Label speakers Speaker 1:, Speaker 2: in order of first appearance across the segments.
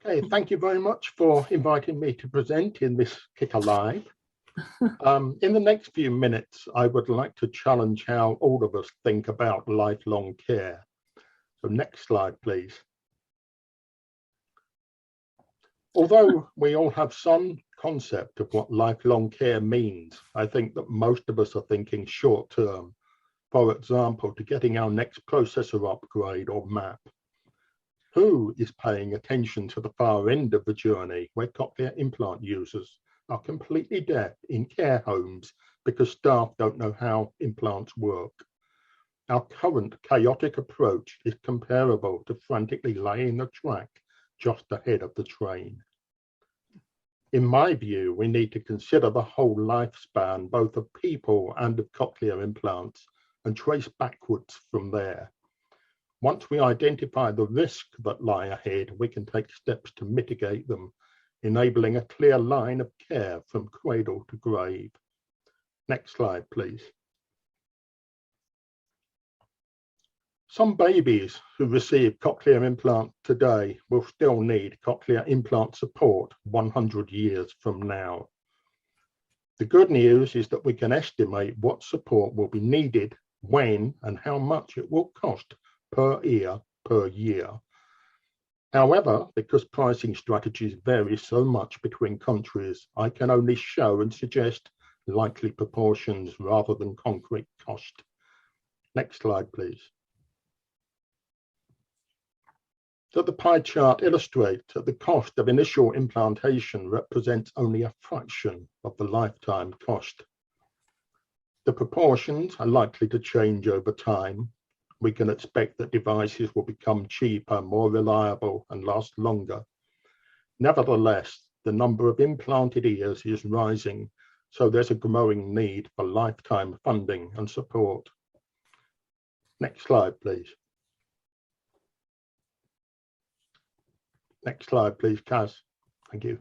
Speaker 1: Okay, thank you very much for inviting me to present in this CIICA Live. In the next few minutes, I would like to challenge how all of us think about lifelong care. So next slide, please. Although we all have some concept of what lifelong care means, I think that most of us are thinking short term. For example, to getting our next processor upgrade or map. Who is paying attention to the far end of the journey where cochlear implant users are completely deaf in care homes because staff don't know how implants work? Our current chaotic approach is comparable to frantically laying the track just ahead of the train. In my view, we need to consider the whole lifespan, both of people and of cochlear implants, and trace backwards from there. Once we identify the risk that lie ahead, we can take steps to mitigate them, enabling a clear line of care from cradle to grave. Next slide, please. Some babies who receive cochlear implant today will still need cochlear implant support 100 years from now. The good news is that we can estimate what support will be needed, when, and how much it will cost per ear per year. However, because pricing strategies vary so much between countries, I can only show and suggest likely proportions rather than concrete cost. Next slide, please. So the pie chart illustrates that the cost of initial implantation represents only a fraction of the lifetime cost. The proportions are likely to change over time. We can expect that devices will become cheaper, more reliable, and last longer. Nevertheless, the number of implanted ears is rising, so there's a growing need for lifetime funding and support. Next slide, please. Next slide, please, Kaz. Thank you.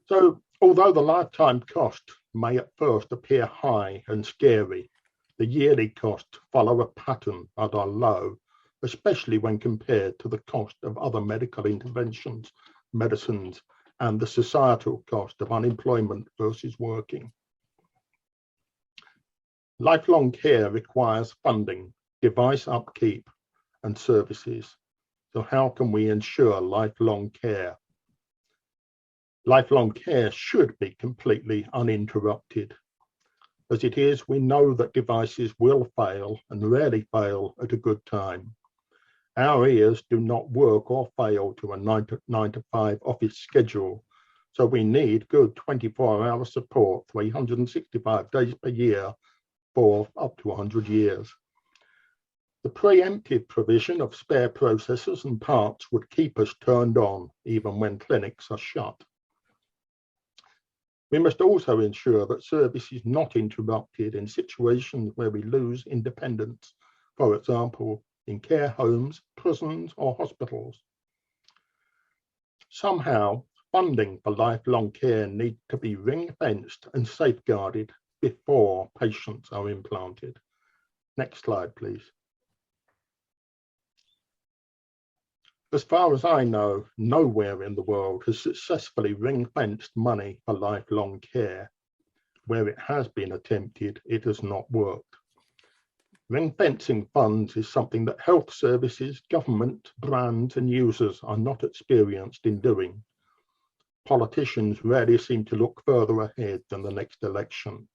Speaker 1: So, although the lifetime cost may at first appear high and scary, the yearly costs follow a pattern and are low, especially when compared to the cost of other medical interventions, medicines, and the societal cost of unemployment versus working. Lifelong care requires funding, device upkeep, and services. So how can we ensure lifelong care? Lifelong care should be completely uninterrupted. As it is, we know that devices will fail and rarely fail at a good time. Our ears do not work or fail to a 9 to 5 office schedule, so we need good 24-hour support 365 days per year for up to 100 years. The preemptive provision of spare processors and parts would keep us turned on even when clinics are shut. We must also ensure that service is not interrupted in situations where we lose independence, for example, in care homes, prisons, or hospitals. Somehow, funding for lifelong care needs to be ring-fenced and safeguarded before patients are implanted. Next slide, please. As far as I know, nowhere in the world has successfully ring-fenced money for lifelong care. Where it has been attempted, it has not worked. Ring-fencing funds is something that health services, government, brands, and users are not experienced in doing. Politicians rarely seem to look further ahead than the next election.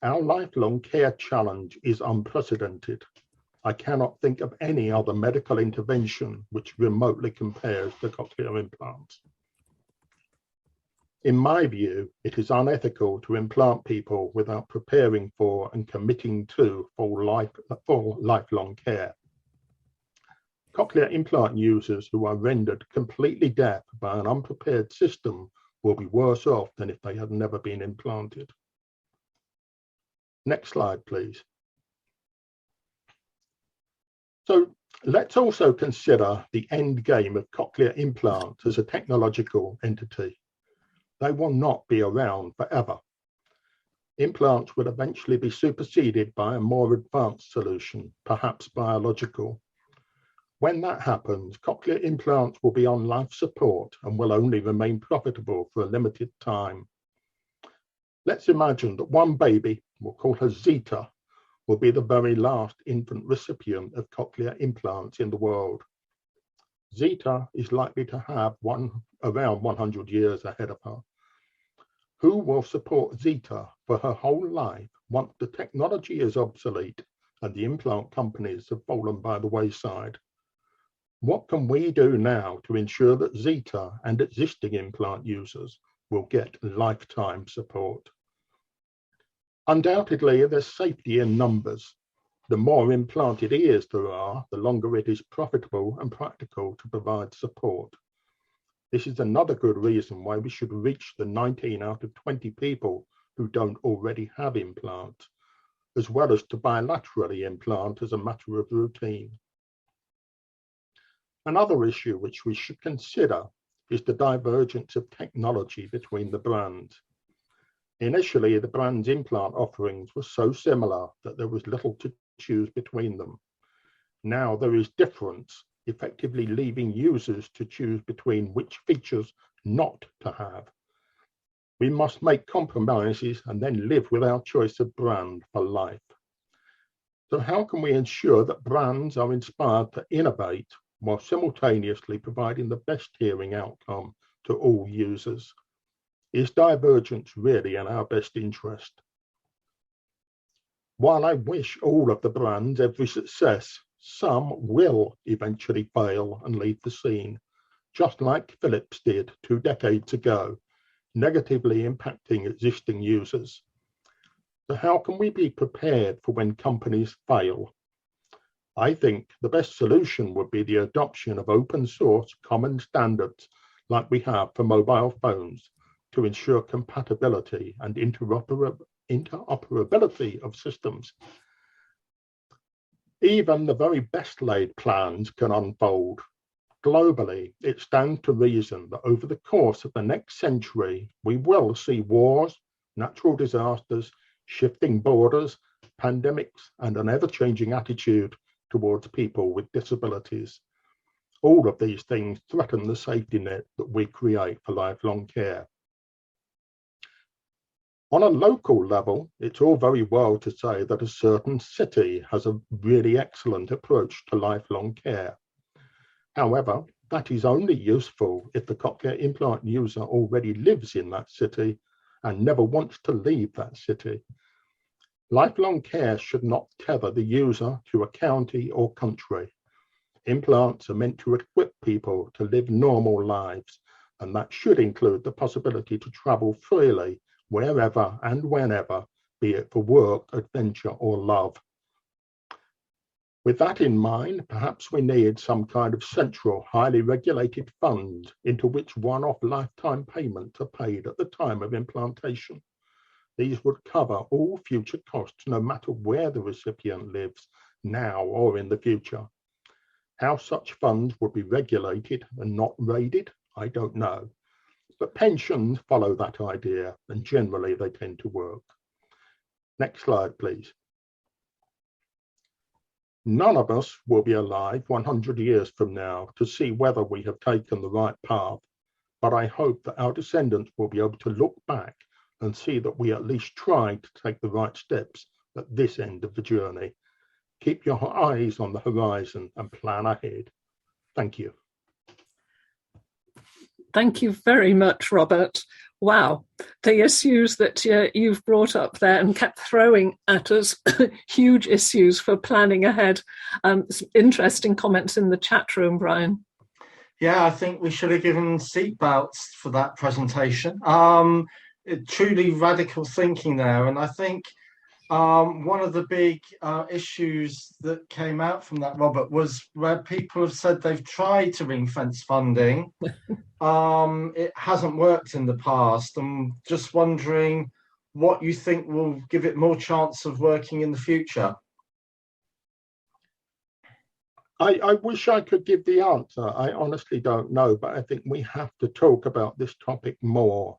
Speaker 1: Our lifelong care challenge is unprecedented. I cannot think of any other medical intervention which remotely compares to cochlear implants. In my view, it is unethical to implant people without preparing for and committing to full lifelong care. Cochlear implant users who are rendered completely deaf by an unprepared system will be worse off than if they had never been implanted. Next slide, please. So let's also consider the end game of cochlear implants as a technological entity. They will not be around forever. Implants will eventually be superseded by a more advanced solution, perhaps biological. When that happens, cochlear implants will be on life support and will only remain profitable for a limited time. Let's imagine that one baby, we'll call her Zita, will be the very last infant recipient of cochlear implants in the world. Zita is likely to have around 100 years ahead of her. Who will support Zita for her whole life once the technology is obsolete and the implant companies have fallen by the wayside? What can we do now to ensure that Zita and existing implant users will get lifetime support? Undoubtedly, there's safety in numbers. The more implanted ears there are, the longer it is profitable and practical to provide support. This is another good reason why we should reach the 19 out of 20 people who don't already have implants, as well as to bilaterally implant as a matter of routine. Another issue which we should consider is the divergence of technology between the brands. Initially, the brand's implant offerings were so similar that there was little to choose between them. Now there is difference, effectively leaving users to choose between which features not to have. We must make compromises and then live with our choice of brand for life. So how can we ensure that brands are inspired to innovate while simultaneously providing the best hearing outcome to all users? Is divergence really in our best interest? While I wish all of the brands every success, some will eventually fail and leave the scene, just like Philips did 2 decades ago, negatively impacting existing users. So how can we be prepared for when companies fail? I think the best solution would be the adoption of open source common standards like we have for mobile phones to ensure compatibility and interoperability of systems. Even the very best laid plans can unfold. Globally, it stands to reason that over the course of the next century, we will see wars, natural disasters, shifting borders, pandemics, and an ever-changing attitude towards people with disabilities. All of these things threaten the safety net that we create for lifelong care. On a local level, it's all very well to say that a certain city has a really excellent approach to lifelong care. However, that is only useful if the cochlear implant user already lives in that city and never wants to leave that city. Lifelong care should not tether the user to a county or country. Implants are meant to equip people to live normal lives, and that should include the possibility to travel freely wherever and whenever, be it for work, adventure, or love. With that in mind, perhaps we need some kind of central, highly regulated fund into which one-off lifetime payments are paid at the time of implantation. These would cover all future costs, no matter where the recipient lives, now or in the future. How such funds would be regulated and not raided, I don't know. But pensions follow that idea, and generally they tend to work. Next slide, please. None of us will be alive 100 years from now to see whether we have taken the right path, but I hope that our descendants will be able to look back and see that we at least tried to take the right steps at this end of the journey. Keep your eyes on the horizon and plan ahead. Thank you.
Speaker 2: Thank you very much, Robert. Wow, the issues that you've brought up there and kept throwing at us, huge issues for planning ahead. Some interesting comments in the chat room, Brian.
Speaker 3: Yeah, I think we should have given seatbelts for that presentation. Truly radical thinking there. And I think one of the big issues that came out from that, Robert, was where people have said they've tried to ring fence funding. It hasn't worked in the past. I'm just wondering what you think will give it more chance of working in the future.
Speaker 1: I wish I could give the answer. I honestly don't know, but I think we have to talk about this topic more.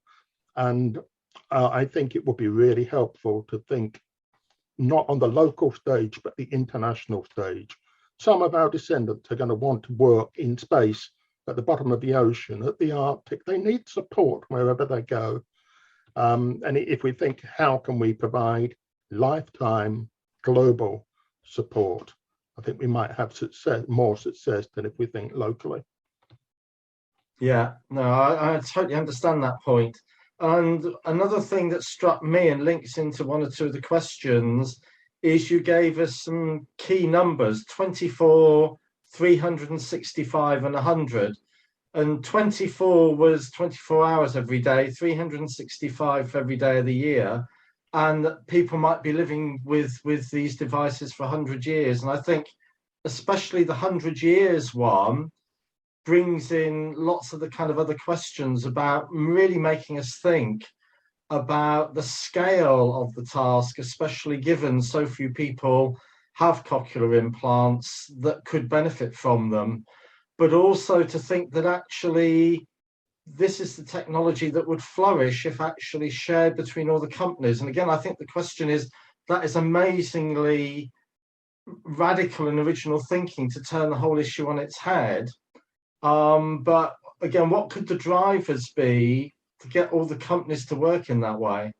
Speaker 1: And I think it would be really helpful to think not on the local stage, but the international stage. some of our descendants are going to want to work in space, at the bottom of the ocean, at the Arctic. They need support wherever they go. And if we think, how can we provide lifetime global support, I think we might have more success than if we think locally.
Speaker 3: Yeah, no, I totally understand that point. And another thing that struck me and links into one or two of the questions is you gave us some key numbers: 24, 365 and 100. And 24 was 24 hours every day, 365 every day of the year. And people might be living with these devices for 100 years. And I think especially the 100 years one brings in lots of the kind of other questions about really making us think about the scale of the task, especially given so few people have cochlear implants that could benefit from them, but also to think that actually this is the technology that would flourish if actually shared between all the companies. And again, I think the question is, that is amazingly radical and original thinking to turn the whole issue on its head. But again, what could the drivers be to get all the companies to work in that way?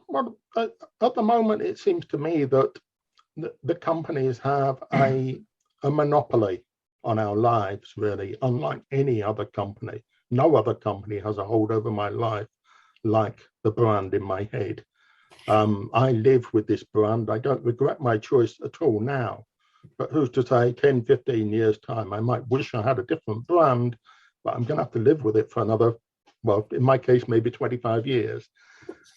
Speaker 1: Well, at the moment, it seems to me that the companies have a monopoly on our lives, really, unlike any other company. No other company has a hold over my life like the brand in my head. I live with this brand. I don't regret my choice at all now. But who's to say 10, 15 years time, I might wish I had a different brand, but I'm going to have to live with it for another, well, in my case, maybe 25 years.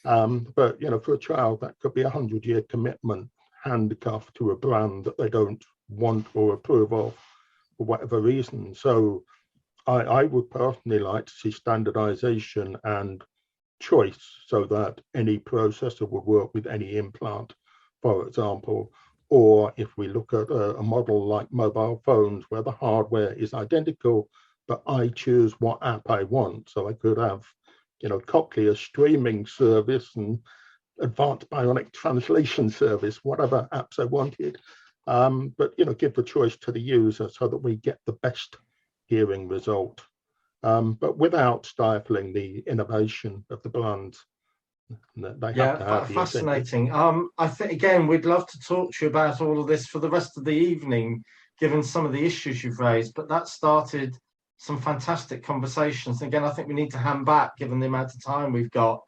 Speaker 1: But, you know, for a child, that could be a 100-year commitment, handcuffed to a brand that they don't want or approve of for whatever reason. So I would personally like to see standardization and choice so that any processor would work with any implant, for example. Or if we look at a model like mobile phones where the hardware is identical, but I choose what app I want. So I could have, you know, cochlear streaming service and advanced bionic translation service, whatever apps I wanted. But, you know, give the choice to the user so that we get the best hearing result, but without stifling the innovation of the brands.
Speaker 3: Yeah, fascinating. I think, again, we'd love to talk to you about all of this for the rest of the evening, given some of the issues you've raised, but that started some fantastic conversations. And again, I think we need to hand back, given the amount of time we've got.